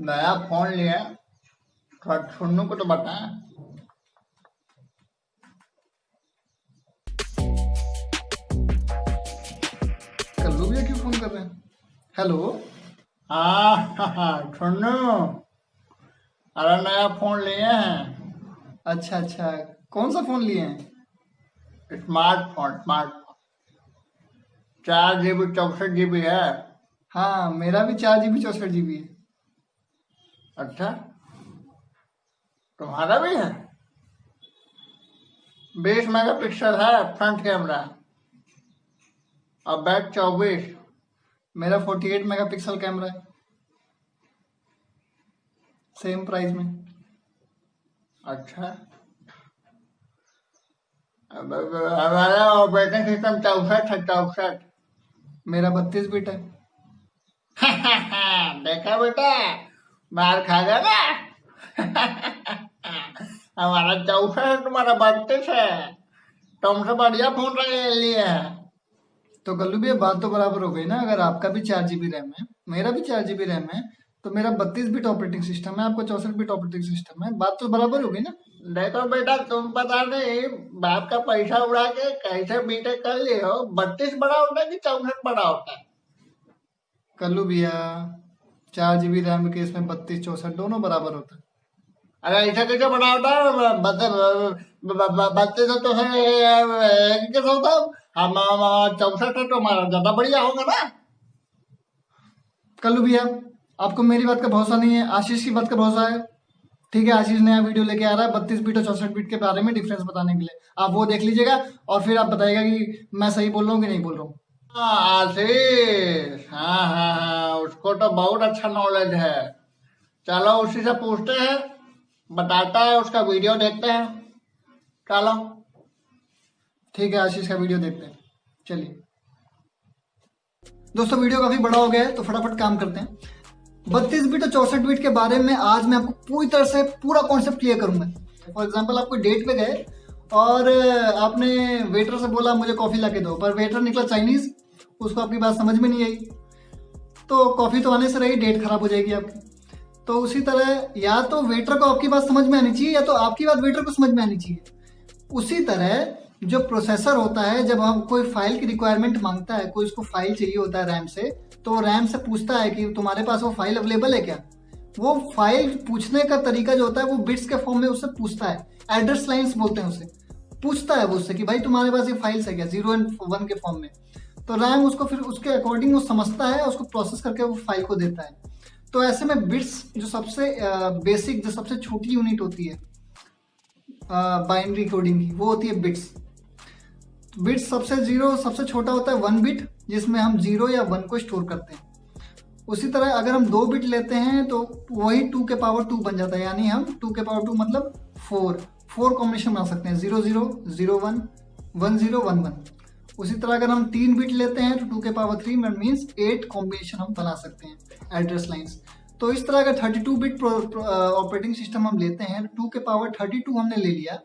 नया फोन लिया, थोड़ा छुन्नू को तो बताएं। कल्लू भैया क्यों फोन कर रहे हैं? हेलो। हाँ छुन्नू, अरे नया फोन लिए हैं। अच्छा अच्छा, कौन सा फोन लिए हैं? स्मार्टफोन 4 GB 64 GB है। हाँ मेरा भी 4 GB 64 GB है। अच्छा, तुम्हारा भी है? 20 मेगापिक्सल है फ्रंट कैमरा और बैक 24। मेरा 48 मेगापिक्सल कैमरा है, सेम प्राइस में। अच्छा, हमारा ऑपरेटिंग सिस्टम 64 है, 64। मेरा 32 बिट है। देखा बेटा, मार खा गया ना। हमारा 64 है, तुम्हारा 32 है। तुमसे बढ़िया फोन लिए है। तो कल्लू भैया बात तो बराबर हो गई ना। अगर आपका भी 4 GB रैम है, मेरा भी 4 GB रैम है, तो मेरा 32 बिट ऑपरेटिंग सिस्टम है, आपका 64 बिट ऑपरेटिंग सिस्टम है। बात तो बराबर हो गई ना। देखो बेटा, तुम पता नहीं बाप का पैसा उड़ा के कैसे बीटेक कर लिए हो। 32 बड़ा होता है कि 64 बड़ा होता है? कल्लू भैया 4 GB रैम के इसमें 32 64 दोनों बराबर होता है। अरे ऐसा कैसे बड़ा होता है? 32 तो कैसे होता है? हम 64 है तो हमारा ज्यादा बढ़िया होगा ना। कल्लू भैया आपको मेरी बात का भरोसा नहीं है, आशीष की बात का भरोसा है। ठीक है, आशीष नया वीडियो लेके आ रहा है 32 बिट और 64 बिट के बारे में डिफरेंस बताने के लिए। आप वो देख लीजिएगा और फिर आप बताइएगा कि मैं सही बोल रहा हूँ कि नहीं बोल रहा हूँ। आशीष, हाँ हाँ हाँ, उसको तो बहुत अच्छा नॉलेज है। चलो उसी से पूछते हैं, बताता है, उसका वीडियो देखते हैं। चलो ठीक है, आशीष का वीडियो देखते हैं। चलिए दोस्तों, वीडियो काफी बड़ा हो गया है तो फटाफट काम करते हैं। 32 बिट और 64 बिट के बारे में आज मैं आपको पूरी तरह से पूरा कॉन्सेप्ट क्लियर करूंगा। फॉर एग्जांपल, आप कोई डेट पे गए और आपने वेटर से बोला मुझे कॉफी ला के दो, पर वेटर निकला चाइनीज, उसको आपकी बात समझ में नहीं आई, तो कॉफी तो आने से रही, डेट खराब हो जाएगी आपकी। तो उसी तरह या तो वेटर को आपकी बात समझ में आनी चाहिए या तो आपकी बात वेटर को समझ में आनी चाहिए। उसी तरह जो प्रोसेसर होता है, जब हम कोई फाइल की रिक्वायरमेंट मांगता है, कोई उसको फाइल चाहिए होता है रैम से, तो रैम से पूछता है कि तुम्हारे पास वो फाइल अवेलेबल है क्या। वो फाइल पूछने का तरीका जो होता है वो बिट्स के फॉर्म में उससे पूछता है, एड्रेस लाइंस बोलते हैं उसे। पूछता है वो उससे कि भाई तुम्हारे पास ये फाइल्स है क्या, 0 एंड 1 के फॉर्म में। तो रैम उसको फिर उसके अकॉर्डिंग वो समझता है, उसको प्रोसेस करके वो फाइल को देता है। तो ऐसे में बिट्स जो सबसे बेसिक, जो सबसे छोटी यूनिट होती है बाइनरी कोडिंग की, वो होती है बिट्स। बिट्स सबसे छोटा होता है 1 बिट, जिसमें हम 0 या 1 को स्टोर करते हैं। उसी तरह अगर हम 2 बिट लेते हैं तो वही 2 के पावर 2 बन जाता है, यानी हम 2 के पावर 2 मतलब 4 कॉम्बिनेशन बना सकते हैं, 0 0 0 1 1 0 1 1। उसी तरह अगर हम 3 बिट लेते हैं तो 2 के पावर 3 मीन्स 8 कॉम्बिनेशन हम बना सकते हैं एड्रेस लाइंस। तो इस तरह अगर 32 बिट ऑपरेटिंग सिस्टम हम लेते हैं, 2 के पावर 32 हमने ले लिया,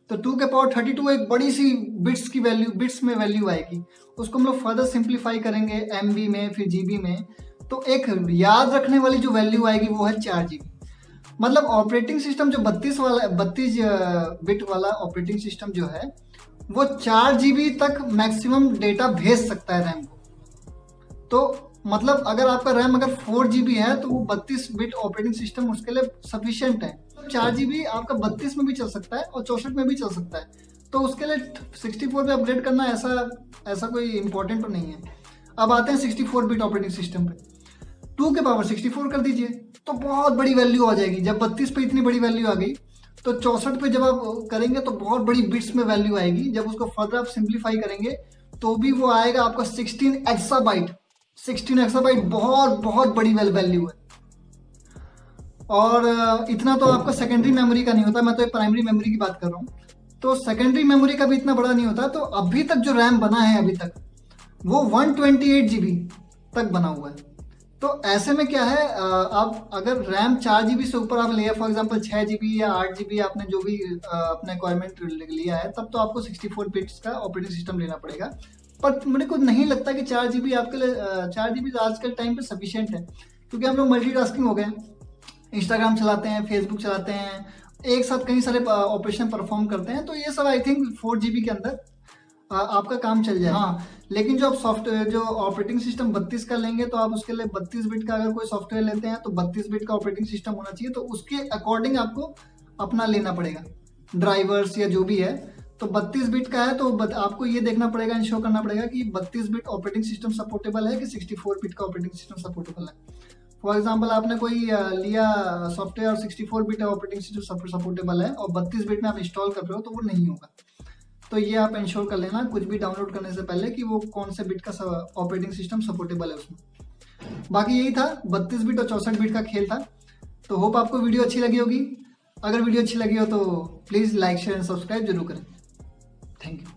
तो 2 के पावर 32 एक बड़ी सी बिट्स में वैल्यू आएगी। उसको हम लोग फर्दर सिंप्लीफाई करेंगे MB में, फिर GB में, तो एक याद रखने वाली जो वैल्यू आएगी वो है 4 GB। मतलब ऑपरेटिंग सिस्टम जो 32 बिट वाला ऑपरेटिंग सिस्टम जो है वो 4 GB तक मैक्सिमम डेटा भेज सकता है रैम को। तो मतलब अगर आपका रैम अगर 4 GB है तो वो 32 बिट ऑपरेटिंग सिस्टम उसके लिए सफिशियंट है। 4 GB आपका 32 में भी चल सकता है और 64 में भी चल सकता है, तो उसके लिए 64 पे अपग्रेड करना ऐसा कोई इंपॉर्टेंट तो नहीं है। अब आते हैं 64 बिट ऑपरेटिंग सिस्टम पे। 2 के पावर 64 कर दीजिए तो बहुत बड़ी वैल्यू आ जाएगी। जब 32 पे इतनी बड़ी वैल्यू आ गई तो 64 पे जब आप करेंगे तो बहुत बड़ी बिट्स में वैल्यू आएगी। जब उसको फर्दर आप सिंप्लीफाई करेंगे तो भी वो आएगा आपका 16 एक्साबाइट। 16 एक्साबाइट बहुत बहुत बड़ी वैल्यू है। और इतना तो आपका सेकेंडरी मेमोरी का नहीं होता, मैं तो प्राइमरी मेमोरी की बात कर रहा हूँ। तो सेकेंडरी मेमोरी का भी इतना बड़ा नहीं होता। तो अभी तक जो रैम बना है अभी तक वो 128 GB तक बना हुआ है। तो ऐसे में क्या है, आप अगर रैम 4 GB से ऊपर आप ले, फॉर एग्जांपल 6 GB या 8 GB आपने जो भी अपने रिक्वायरमेंट लिया है, तब तो आपको 64 बिट्स का ऑपरेटिंग सिस्टम लेना पड़ेगा। पर मेरे को नहीं लगता कि 4 GB आपके लिए 4 GB आज के टाइम पे सफिशियंट है, क्योंकि हम लोग मल्टीटास्किंग हो गए हैं। इंस्टाग्राम चलाते हैं, फेसबुक चलाते हैं, एक साथ कई सारे ऑपरेशन परफॉर्म करते हैं, तो ये सब आई थिंक 4 GB के अंदर आपका काम चल जाए। हाँ, लेकिन जो आप सॉफ्टवेयर जो ऑपरेटिंग सिस्टम 32 का लेंगे तो आप उसके लिए 32 बिट का अगर कोई सॉफ्टवेयर लेते हैं तो 32 बिट का ऑपरेटिंग सिस्टम होना चाहिए, तो उसके अकॉर्डिंग आपको अपना लेना पड़ेगा ड्राइवर्स या जो भी है। तो 32 बिट का है तो आपको ये देखना पड़ेगा, इंश्योर करना पड़ेगा कि 32 बिट ऑपरेटिंग सिस्टम सपोर्टेबल है कि 64 बिट का ऑपरेटिंग सिस्टम सपोर्टेबल है। फॉर एग्जाम्पल आपने कोई लिया सॉफ्टवेयर और 64 बिट ऑपरेटिंग सिस्टम सपोर्टेबल है और 32 बिट में आप इंस्टॉल कर रहे हो तो वो नहीं होगा। तो ये आप इंश्योर कर लेना कुछ भी डाउनलोड करने से पहले कि वो कौन से बिट का ऑपरेटिंग सिस्टम सपोर्टेबल है उसमें। बाकी यही था, 32 बिट और 64 बिट का खेल था। तो होप आपको वीडियो अच्छी लगी होगी। अगर वीडियो अच्छी लगी हो तो please like share and subscribe जरूर करें। Thank you.